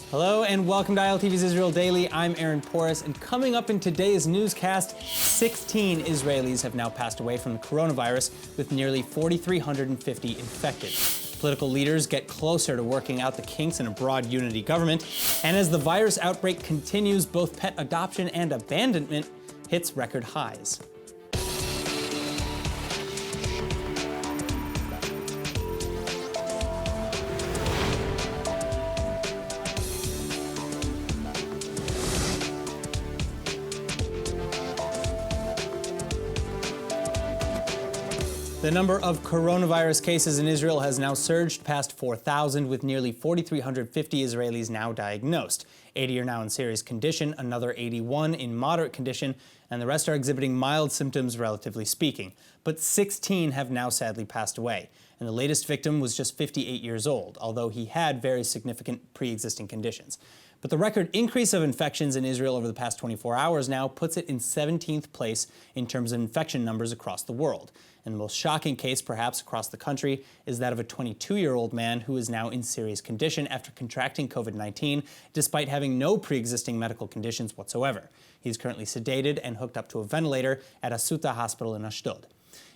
Hello and welcome to ILTV's Israel Daily. I'm Aaron Porras, and coming up in today's newscast, 16 Israelis have now passed away from the coronavirus, with nearly 4,350 infected. Political leaders get closer to working out the kinks in a broad unity government, and as the virus outbreak continues, both pet adoption and abandonment hits record highs. The number of coronavirus cases in Israel has now surged past 4,000, with nearly 4,350 Israelis now diagnosed. 80 are now in serious condition, another 81 in moderate condition, and the rest are exhibiting mild symptoms, relatively speaking. But 16 have now sadly passed away, and the latest victim was just 58 years old, although he had very significant pre-existing conditions. But the record increase of infections in Israel over the past 24 hours now puts it in 17th place in terms of infection numbers across the world. And the most shocking case, perhaps, across the country is that of a 22-year-old man who is now in serious condition after contracting COVID-19, despite having no pre-existing medical conditions whatsoever. He's currently sedated and hooked up to a ventilator at Asuta Hospital in Ashdod.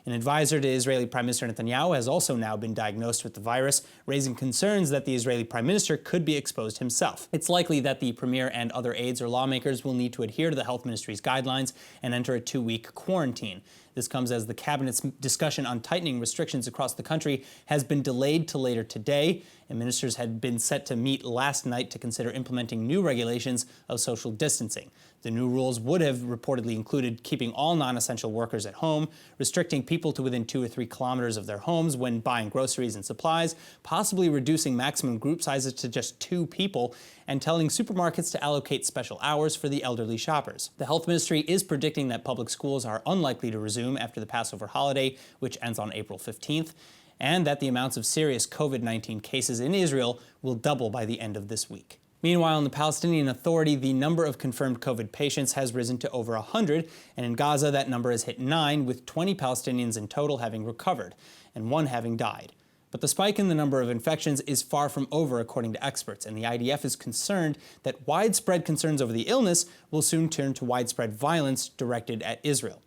An advisor to Israeli Prime Minister Netanyahu has also now been diagnosed with the virus, raising concerns that the Israeli Prime Minister could be exposed himself. It's likely that the Premier and other aides or lawmakers will need to adhere to the Health Ministry's guidelines and enter a 2-week quarantine. This comes as the Cabinet's discussion on tightening restrictions across the country has been delayed to later today, and ministers had been set to meet last night to consider implementing new regulations of social distancing. The new rules would have reportedly included keeping all non-essential workers at home, restricting people to within 2 or 3 kilometers of their homes when buying groceries and supplies, possibly reducing maximum group sizes to just 2 people, and telling supermarkets to allocate special hours for the elderly shoppers. The Health Ministry is predicting that public schools are unlikely to resume after the Passover holiday, which ends on April 15th, and that the amounts of serious COVID-19 cases in Israel will double by the end of this week. Meanwhile, in the Palestinian Authority, the number of confirmed COVID patients has risen to over 100, and in Gaza that number has hit 9, with 20 Palestinians in total having recovered, and 1 having died. But the spike in the number of infections is far from over, according to experts, and the IDF is concerned that widespread concerns over the illness will soon turn to widespread violence directed at Israel.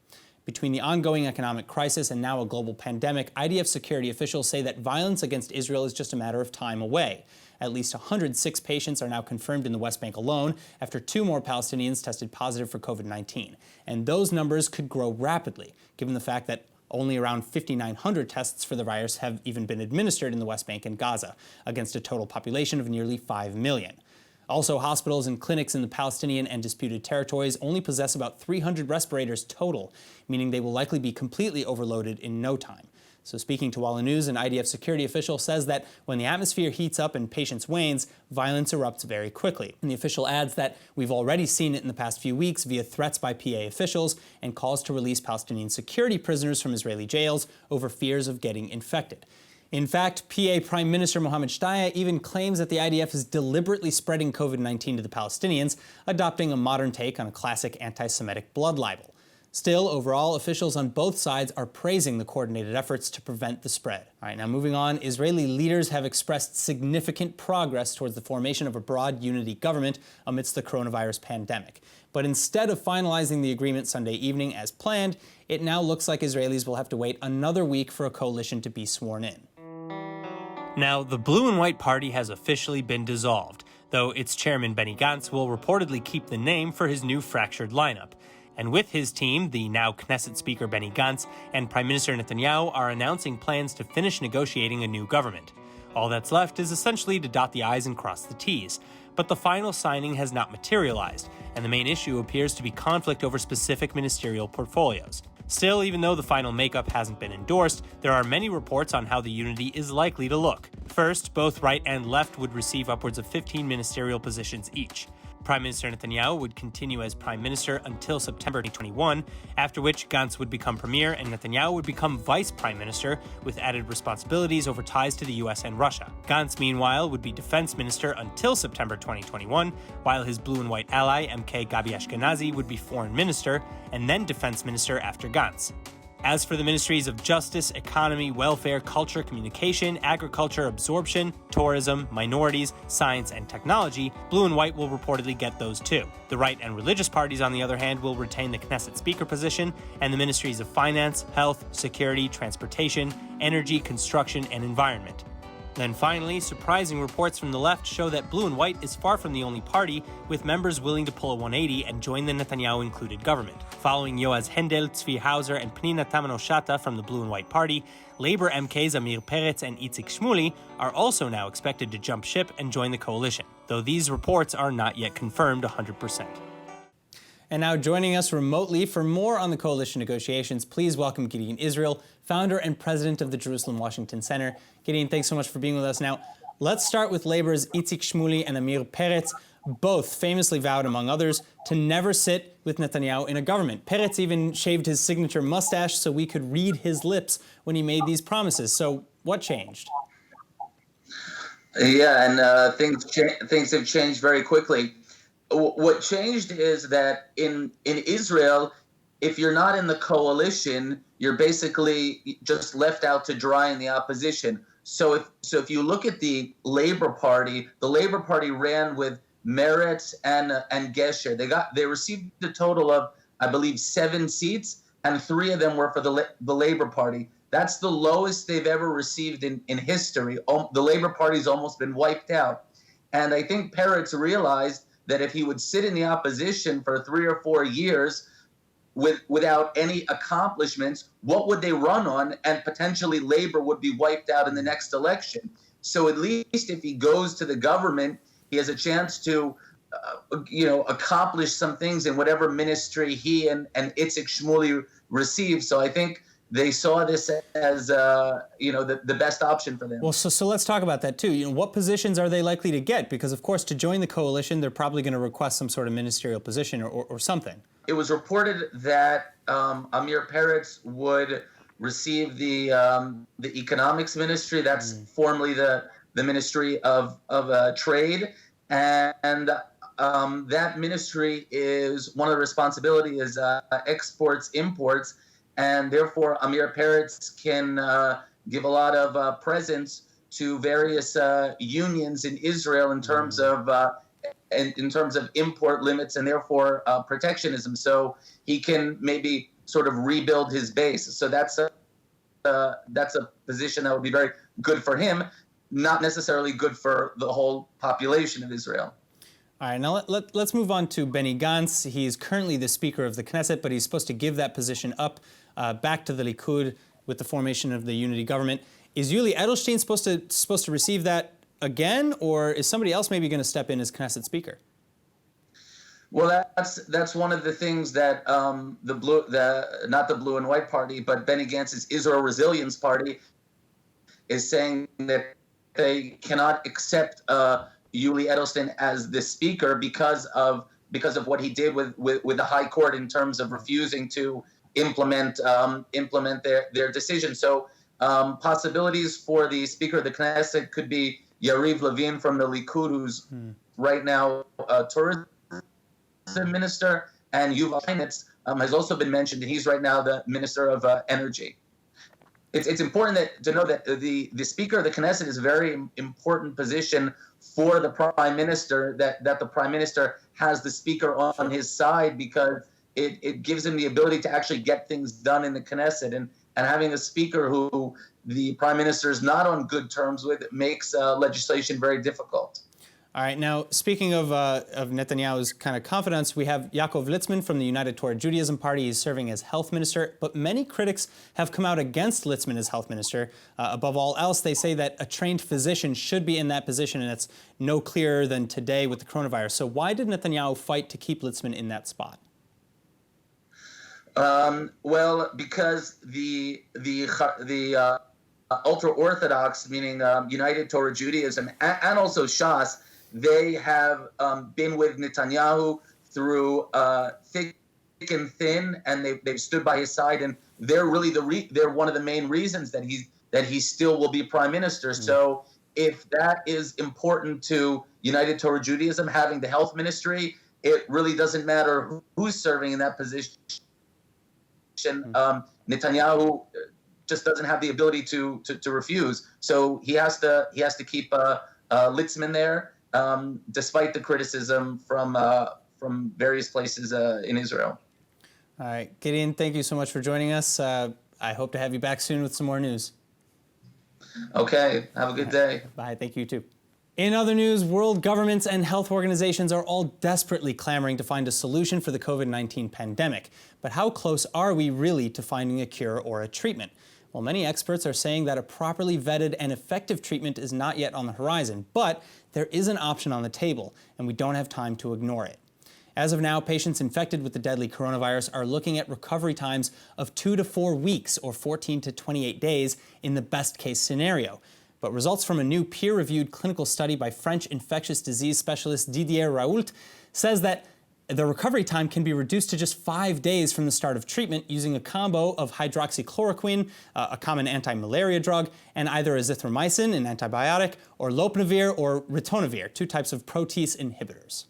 Between the ongoing economic crisis and now a global pandemic, IDF security officials say that violence against Israel is just a matter of time away. At least 106 patients are now confirmed in the West Bank alone, after 2 more Palestinians tested positive for COVID-19. And those numbers could grow rapidly, given the fact that only around 5,900 tests for the virus have even been administered in the West Bank and Gaza, against a total population of nearly 5 million. Also, hospitals and clinics in the Palestinian and disputed territories only possess about 300 respirators total, meaning they will likely be completely overloaded in no time. So speaking to Walla News, an IDF security official says that when the atmosphere heats up and patience wanes, violence erupts very quickly. And the official adds that we've already seen it in the past few weeks via threats by PA officials and calls to release Palestinian security prisoners from Israeli jails over fears of getting infected. In fact, PA Prime Minister Mohammed Shtayyeh even claims that the IDF is deliberately spreading COVID-19 to the Palestinians, adopting a modern take on a classic anti-Semitic blood libel. Still, overall, officials on both sides are praising the coordinated efforts to prevent the spread. All right, now moving on, Israeli leaders have expressed significant progress towards the formation of a broad unity government amidst the coronavirus pandemic. But instead of finalizing the agreement Sunday evening as planned, it now looks like Israelis will have to wait another week for a coalition to be sworn in. Now, the Blue and White Party has officially been dissolved, though its chairman Benny Gantz will reportedly keep the name for his new fractured lineup. And with his team, the now Knesset Speaker Benny Gantz and Prime Minister Netanyahu are announcing plans to finish negotiating a new government. All that's left is essentially to dot the I's and cross the T's. But the final signing has not materialized, and the main issue appears to be conflict over specific ministerial portfolios. Still, even though the final makeup hasn't been endorsed, there are many reports on how the unity is likely to look. First, both right and left would receive upwards of 15 ministerial positions each. Prime Minister Netanyahu would continue as Prime Minister until September 2021, after which Gantz would become Premier and Netanyahu would become Vice Prime Minister, with added responsibilities over ties to the US and Russia. Gantz, meanwhile, would be Defense Minister until September 2021, while his blue and white ally, MK Gabi Ashkenazi, would be Foreign Minister and then Defense Minister after Gantz. As for the ministries of justice, economy, welfare, culture, communication, agriculture, absorption, tourism, minorities, science, and technology, Blue and White will reportedly get those too. The right and religious parties, on the other hand, will retain the Knesset speaker position, and the ministries of finance, health, security, transportation, energy, construction, and environment. Then finally, surprising reports from the left show that Blue and White is far from the only party, with members willing to pull a 180 and join the Netanyahu-included government. Following Yoaz Hendel, Tzvi Hauser, and Pnina Tamano-Shata from the Blue and White Party, Labor MKs Amir Peretz and Itzik Shmuli are also now expected to jump ship and join the coalition, though these reports are not yet confirmed 100%. And now joining us remotely for more on the coalition negotiations, please welcome Gideon Israel, founder and president of the Jerusalem Washington Center. Gideon, thanks so much for being with us. Now, let's start with Labor's Itzik Shmuli and Amir Peretz. Both famously vowed, among others, to never sit with Netanyahu in a government. Peretz even shaved his signature mustache so we could read his lips when he made these promises. So what changed? Yeah, and things have changed very quickly. What changed is that in Israel, if you're not in the coalition, you're basically just left out to dry in the opposition. So if you look at the Labor Party ran with Meretz and Gesher. They received a total of, I believe, 7 seats, and 3 of them were for the Labor Party. That's the lowest they've ever received in history. The Labor Party's almost been wiped out. And I think Peretz realized that if he would sit in the opposition for 3 or 4 years without any accomplishments, what would they run on? And potentially Labor would be wiped out in the next election. So at least if he goes to the government, he has a chance to, accomplish some things in whatever ministry he and Itzik Shmuli receive. So I think they saw this as, the best option for them. Well, so let's talk about that too. What positions are they likely to get? Because of course, to join the coalition, they're probably going to request some sort of ministerial position or something. It was reported that Amir Peretz would receive the economics ministry. That's formerly the Ministry of Trade, and that ministry is one of the responsibility is exports, imports. And therefore, Amir Peretz can give a lot of presence to various unions in Israel in terms of import limits and therefore protectionism. So he can maybe sort of rebuild his base. So that's a position that would be very good for him, not necessarily good for the whole population of Israel. All right, now let's move on to Benny Gantz. He's currently the Speaker of the Knesset, but he's supposed to give that position up back to the Likud with the formation of the unity government. Is Yuli Edelstein supposed to receive that again, or is somebody else maybe going to step in as Knesset Speaker? Well, that's one of the things that not the Blue and White Party, but Benny Gantz's Israel Resilience Party is saying that they cannot accept Yuli Edelstein as the Speaker because of what he did with the High Court in terms of refusing to implement their decision. So possibilities for the Speaker of the Knesset could be Yariv Levin from the Likud, who's right now tourism minister, and Yuval Heinitz has also been mentioned, and he's right now the Minister of Energy. It's important to know that the Speaker of the Knesset is a very important position for the Prime Minister, that the Prime Minister has the Speaker on his side, because it gives him the ability to actually get things done in the Knesset. And having a Speaker who the Prime Minister is not on good terms with makes legislation very difficult. All right. Now, speaking of Netanyahu's kind of confidants, we have Yaakov Litzman from the United Torah Judaism Party. He's serving as health minister, but many critics have come out against Litzman as health minister. Above all else, they say that a trained physician should be in that position, and it's no clearer than today with the coronavirus. So why did Netanyahu fight to keep Litzman in that spot? Well, because the ultra-Orthodox, meaning United Torah Judaism, and also Shas, they have been with Netanyahu through thick and thin, and they've stood by his side, and they're really they're one of the main reasons that he still will be prime minister. So if that is important to United Torah Judaism, having the health ministry, it really doesn't matter who's serving in that position. Netanyahu just doesn't have the ability to refuse. So he has to keep Litzman there, despite the criticism from various places in Israel. All right, Gideon, thank you so much for joining us. I hope to have you back soon with some more news. Okay, have a good day. Bye, thank you too. In other news, world governments and health organizations are all desperately clamoring to find a solution for the COVID-19 pandemic. But how close are we really to finding a cure or a treatment? Well, many experts are saying that a properly vetted and effective treatment is not yet on the horizon, but there is an option on the table, and we don't have time to ignore it. As of now, patients infected with the deadly coronavirus are looking at recovery times of 2 to 4 weeks or 14 to 28 days in the best case scenario. But results from a new peer-reviewed clinical study by French infectious disease specialist Gideon Israel says that the recovery time can be reduced to just 5 days from the start of treatment using a combo of hydroxychloroquine, a common anti-malaria drug, and either azithromycin, an antibiotic, or lopinavir or ritonavir, 2 types of protease inhibitors.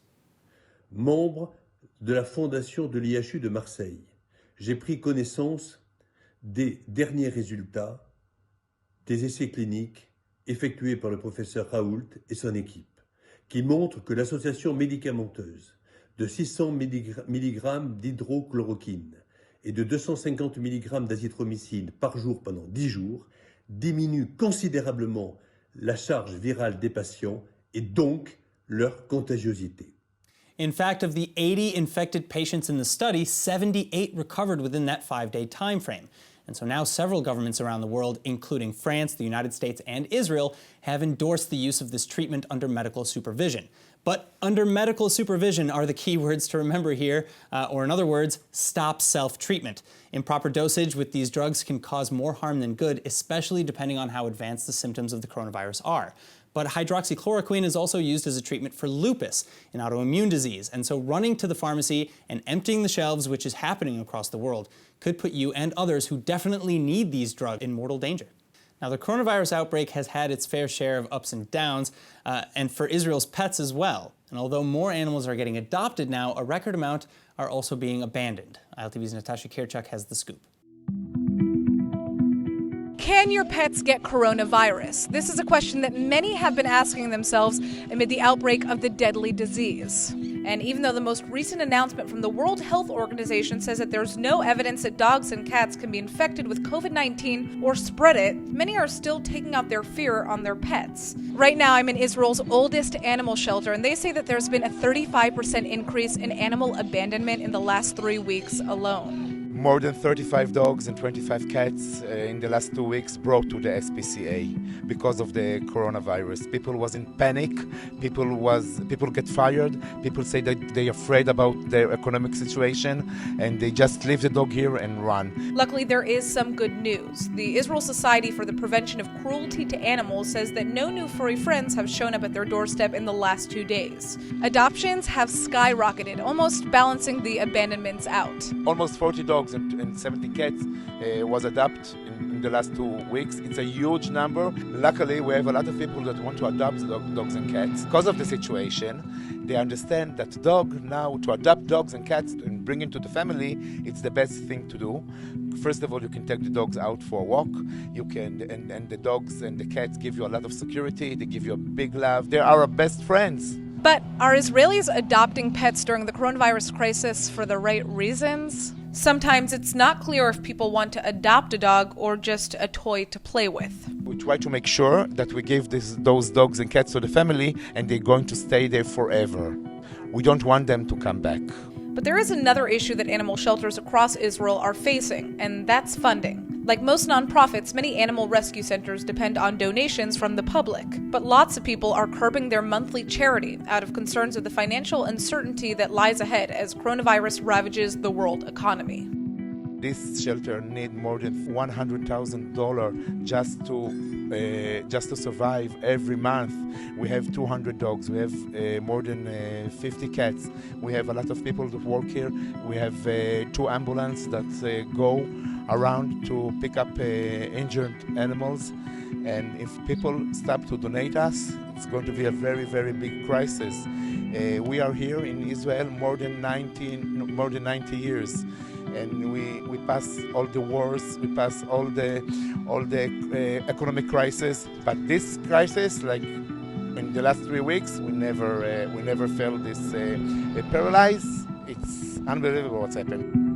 Membre de la fondation de l'IHU de Marseille, j'ai pris connaissance des derniers résultats des essais cliniques effectués par le professeur Raoult et son équipe, qui montrent que l'association médicamenteuse de 600 mg d'hydrochloroquine et de 250 mg d'azithromycine par jour pendant 10 jours diminue considérablement la charge virale des patients et donc leur contagiosité. In fact, of the 80 infected patients in the study, 78 recovered within that 5-day time frame. And so now several governments around the world, including France, the United States, and Israel, have endorsed the use of this treatment under medical supervision. But under medical supervision are the key words to remember here, or in other words, stop self-treatment. Improper dosage with these drugs can cause more harm than good, especially depending on how advanced the symptoms of the coronavirus are. But hydroxychloroquine is also used as a treatment for lupus, an autoimmune disease, and so running to the pharmacy and emptying the shelves, which is happening across the world, could put you and others who definitely need these drugs in mortal danger. Now, the coronavirus outbreak has had its fair share of ups and downs, and for Israel's pets as well. And although more animals are getting adopted now, a record amount are also being abandoned. ILTV's Natasha Kirchuk has the scoop. Can your pets get coronavirus? This is a question that many have been asking themselves amid the outbreak of the deadly disease. And even though the most recent announcement from the World Health Organization says that there's no evidence that dogs and cats can be infected with COVID-19 or spread it, many are still taking out their fear on their pets. Right now, I'm in Israel's oldest animal shelter, and they say that there's been a 35% increase in animal abandonment in the last 3 weeks alone. More than 35 dogs and 25 cats in the last 2 weeks brought to the SPCA because of the coronavirus. People was in panic. People get fired. People say that they're afraid about their economic situation, and they just leave the dog here and run. Luckily, there is some good news. The Israel Society for the Prevention of Cruelty to Animals says that no new furry friends have shown up at their doorstep in the last 2 days. Adoptions have skyrocketed, almost balancing the abandonments out. Almost 40 dogs and 70 cats was adopted in the last 2 weeks. It's a huge number. Luckily, we have a lot of people that want to adopt dogs and cats. Because of the situation, they understand that to adopt dogs and cats and bring into the family, it's the best thing to do. First of all, you can take the dogs out for a walk. You can, and the dogs and the cats give you a lot of security. They give you a big love. They are our best friends. But are Israelis adopting pets during the coronavirus crisis for the right reasons? Sometimes it's not clear if people want to adopt a dog or just a toy to play with. We try to make sure that we give those dogs and cats to the family and they're going to stay there forever. We don't want them to come back. But there is another issue that animal shelters across Israel are facing, and that's funding. Like most nonprofits, many animal rescue centers depend on donations from the public. But lots of people are curbing their monthly charity out of concerns of the financial uncertainty that lies ahead as coronavirus ravages the world economy. This shelter needs more than $100,000 just to survive every month. We have 200 dogs. We have more than 50 cats. We have a lot of people that work here. We have 2 ambulances that go around to pick up injured animals. And if people stop to donate us, it's going to be a very, very big crisis. We are here in Israel more than 90 years. and we pass all the wars, we pass all the economic crisis. But this crisis, like in the last 3 weeks, we never felt this paralyzed. It's unbelievable what's happened.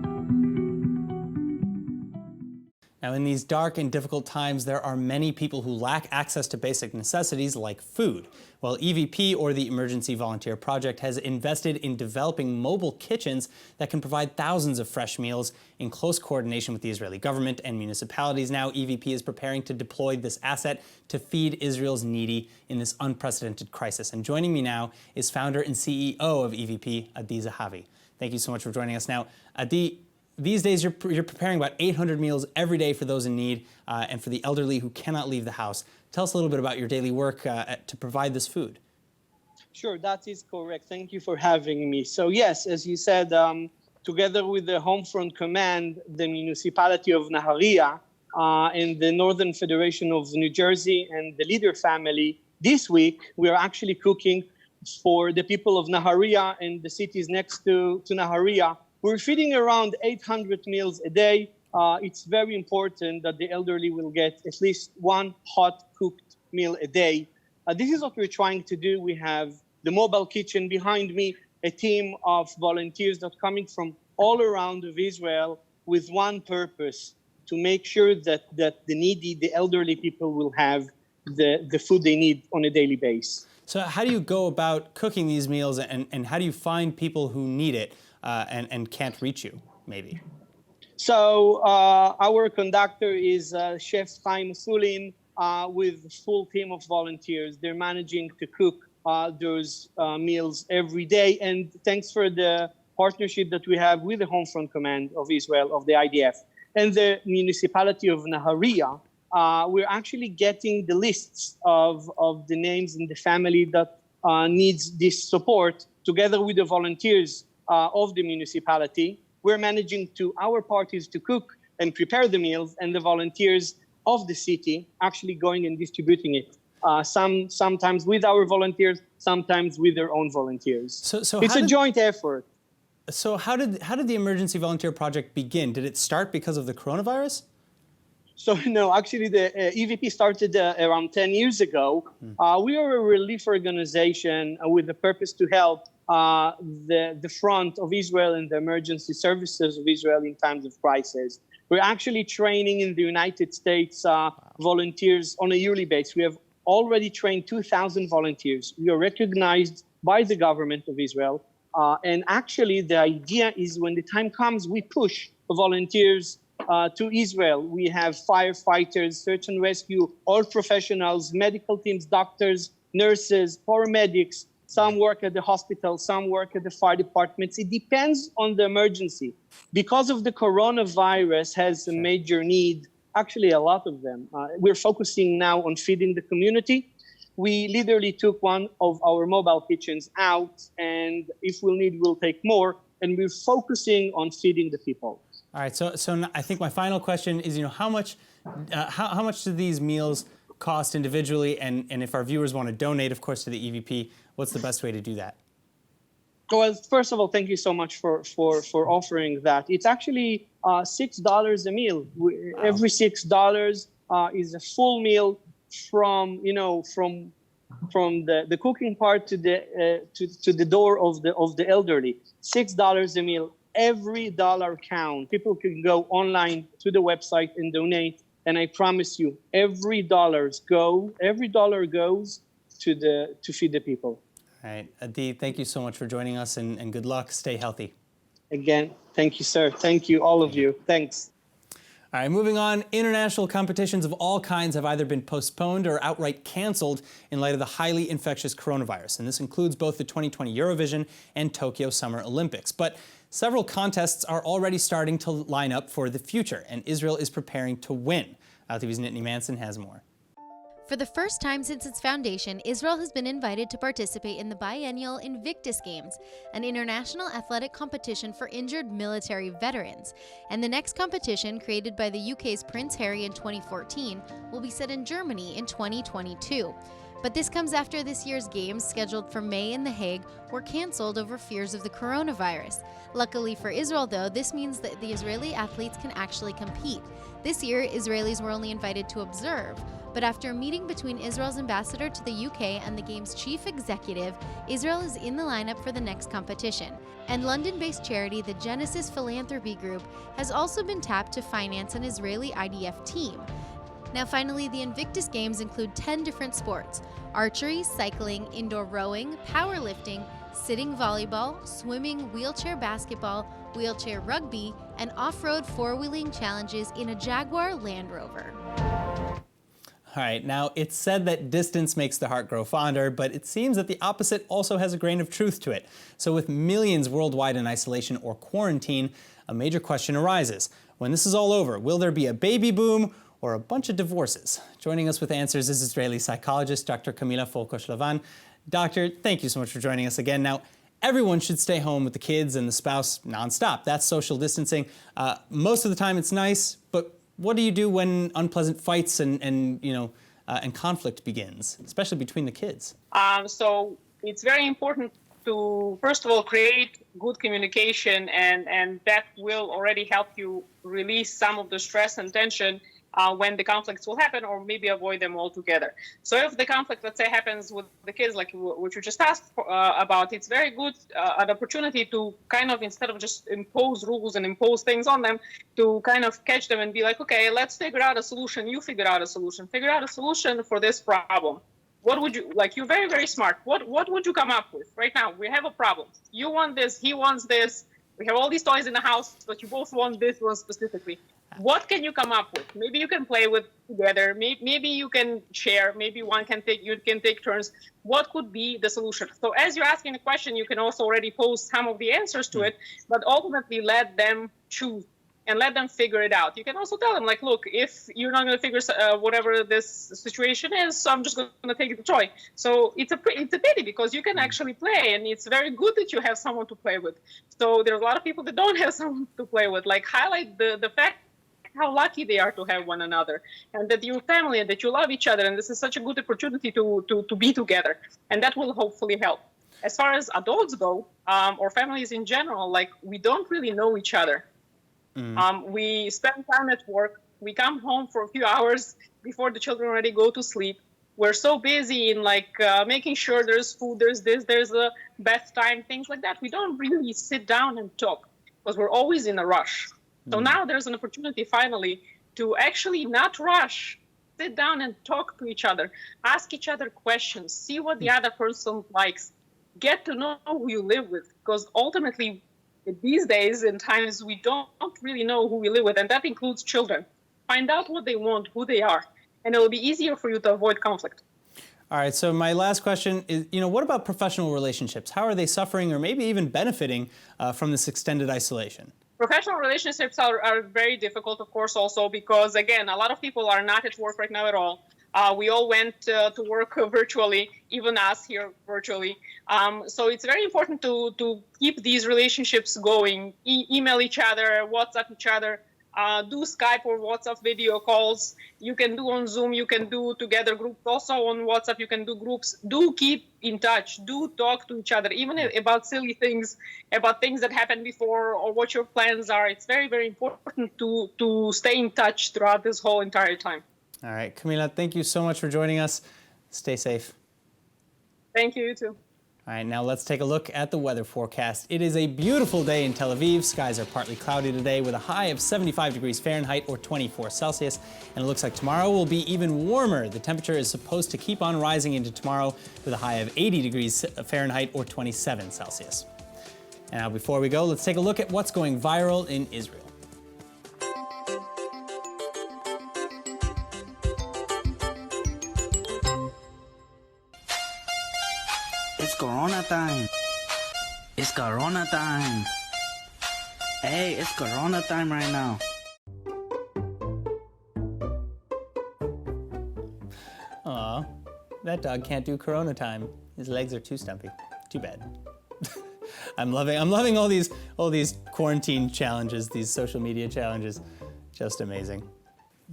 Now, in these dark and difficult times, there are many people who lack access to basic necessities like food. While EVP, or the Emergency Volunteer Project, has invested in developing mobile kitchens that can provide thousands of fresh meals in close coordination with the Israeli government and municipalities. Now, EVP is preparing to deploy this asset to feed Israel's needy in this unprecedented crisis. And joining me now is founder and CEO of EVP, Adi Zahavi. Thank you so much for joining us. Now, Adi, these days, you're preparing about 800 meals every day for those in need and for the elderly who cannot leave the house. Tell us a little bit about your daily work to provide this food. Sure, that is correct. Thank you for having me. So yes, as you said, together with the Homefront Command, the municipality of Nahariya, and the Northern Federation of New Jersey and the Leader family, this week we are actually cooking for the people of Nahariya and the cities next to Nahariya. We're feeding around 800 meals a day. It's very important that the elderly will get at least one hot cooked meal a day. This is what we're trying to do. We have the mobile kitchen behind me, a team of volunteers that are coming from all around of Israel with one purpose, to make sure that the needy, the elderly people will have the food they need on a daily basis. So how do you go about cooking these meals, and how do you find people who need it and can't reach you, maybe? So our conductor is Chef Chaim Sulin with a full team of volunteers. They're managing to cook those meals every day. And thanks for the partnership that we have with the Homefront Command of Israel, of the IDF, and the municipality of Nahariya. We're actually getting the lists of the names and the family that needs this support, together with the volunteers of the municipality. We're managing our parties to cook and prepare the meals, and the volunteers of the city actually going and distributing it. Sometimes with our volunteers, sometimes with their own volunteers. So it's a joint effort. So how did the Emergency Volunteer Project begin? Did it start because of the coronavirus? So no, actually the EVP started around 10 years ago. We are a relief organization with the purpose to help the front of Israel and the emergency services of Israel in times of crisis. We're actually training in the United States volunteers on a yearly basis. We have already trained 2,000 volunteers. We are recognized by the government of Israel. And actually, the idea is when the time comes, we push volunteers to Israel. We have firefighters, search and rescue, all professionals, medical teams, doctors, nurses, paramedics. Some work at the hospital, some work at the fire departments. It depends on the emergency. Because of the coronavirus has a major need, actually a lot of them. We're focusing now on feeding the community. We literally took one of our mobile kitchens out, and if we'll need, we'll take more. And we're focusing on feeding the people. All right, so I think my final question is, how much do these meals cost individually, and if our viewers want to donate, of course, to the EVP, what's the best way to do that? Well, first of all, thank you so much for offering that. It's actually $6 a meal. Wow. Every $6 is a full meal from the cooking part to the door of the elderly. $6 a meal. Every dollar counts. People can go online to the website and donate. And I promise you, every dollar goes to feed the people. All right, Adi, thank you so much for joining us, and good luck. Stay healthy. Again, thank you, sir. Thank you, all of you. Thanks. All right, moving on. International competitions of all kinds have either been postponed or outright canceled in light of the highly infectious coronavirus. And this includes both the 2020 Eurovision and Tokyo Summer Olympics. But several contests are already starting to line up for the future, and Israel is preparing to win. ILTV's Nittany Manson has more. For the first time since its foundation, Israel has been invited to participate in the biennial Invictus Games, an international athletic competition for injured military veterans. And the next competition, created by the UK's Prince Harry in 2014, will be set in Germany in 2022. But this comes after this year's games, scheduled for May in The Hague, were canceled over fears of the coronavirus. Luckily for Israel, though, this means that the Israeli athletes can actually compete. This year, Israelis were only invited to observe, but after a meeting between Israel's ambassador to the UK and the game's chief executive, Israel is in the lineup for the next competition. And London-based charity, the Genesis Philanthropy Group, has also been tapped to finance an Israeli IDF team. Now finally, the Invictus Games include 10 different sports: archery, cycling, indoor rowing, powerlifting, sitting volleyball, swimming, wheelchair basketball, wheelchair rugby, and off-road four-wheeling challenges in a Jaguar Land Rover. All right, now it's said that distance makes the heart grow fonder, but it seems that the opposite also has a grain of truth to it. So with millions worldwide in isolation or quarantine, a major question arises. When this is all over, will there be a baby boom or a bunch of divorces? Joining us with answers is Israeli psychologist Dr. Camila Folkosh-Lavan. Doctor, thank you so much for joining us again. Now, everyone should stay home with the kids and the spouse nonstop. That's social distancing. Most of the time it's nice, but what do you do when unpleasant fights and conflict begins, especially between the kids? So it's very important to, first of all, create good communication, and that will already help you release some of the stress and tension when the conflicts will happen, or maybe avoid them altogether. So if the conflict, let's say, happens with the kids, like what you just asked about, it's very good an opportunity to kind of, instead of just impose rules and impose things on them, to kind of catch them and be like, okay, let's figure out a solution. You figure out a solution. Figure out a solution for this problem. What would you, like, you're very, very smart. What would you come up with? Right now, we have a problem. You want this, he wants this. We have all these toys in the house, but you both want this one specifically. What can you come up with? Maybe you can play with together. Maybe you can share. Maybe you can take turns. What could be the solution? So as you're asking the question, you can also already pose some of the answers to it, but ultimately let them choose and let them figure it out. You can also tell them, like, look, if you're not going to figure whatever this situation is, so I'm just going to take the toy. So it's a pity, because you can actually play, and it's very good that you have someone to play with. So there's a lot of people that don't have someone to play with. Like, highlight the fact how lucky they are to have one another, and that you're family, and that you love each other, and this is such a good opportunity to be together, and that will hopefully help. As far as adults go, or families in general, like, we don't really know each other. We spend time at work. We come home for a few hours before the children already go to sleep. We're so busy in making sure there's food, there's this, there's a bath time, things like that. We don't really sit down and talk because we're always in a rush. So now there's an opportunity finally to actually not rush, sit down and talk to each other, ask each other questions, see what the other person likes, get to know who you live with, because ultimately these days and times we don't really know who we live with, and that includes children. Find out what they want, who they are, and it will be easier for you to avoid conflict. All right, so my last question is, what about professional relationships? How are they suffering or maybe even benefiting from this extended isolation? Professional relationships are very difficult, of course, also because, again, a lot of people are not at work right now at all. We all went to work virtually, even us here virtually. So it's very important to keep these relationships going, email each other, WhatsApp each other, do Skype or WhatsApp video calls. You can do on Zoom, you can do together groups. Also on WhatsApp, you can do groups. Do keep in touch, do talk to each other, even about silly things, about things that happened before or what your plans are. It's very, very important to stay in touch throughout this whole entire time. All right, Camila, thank you so much for joining us. Stay safe. Thank you, you too. All right, now let's take a look at the weather forecast. It is a beautiful day in Tel Aviv. Skies are partly cloudy today with a high of 75 degrees Fahrenheit or 24 Celsius. And it looks like tomorrow will be even warmer. The temperature is supposed to keep on rising into tomorrow with a high of 80 degrees Fahrenheit or 27 Celsius. Now, before we go, let's take a look at what's going viral in Israel. It's Corona time. It's Corona time. Hey, it's Corona time right now. Aw, that dog can't do Corona time. His legs are too stumpy. Too bad. I'm loving all these quarantine challenges, these social media challenges. Just amazing.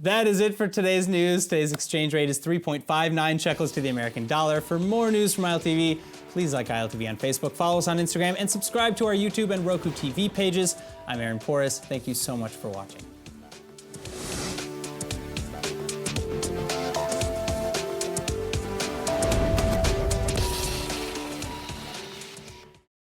That is it for today's news. Today's exchange rate is 3.59 shekels to the American dollar. For more news from ILTV, please like ILTV on Facebook, follow us on Instagram, and subscribe to our YouTube and Roku TV pages. I'm Aaron Porras. Thank you so much for watching.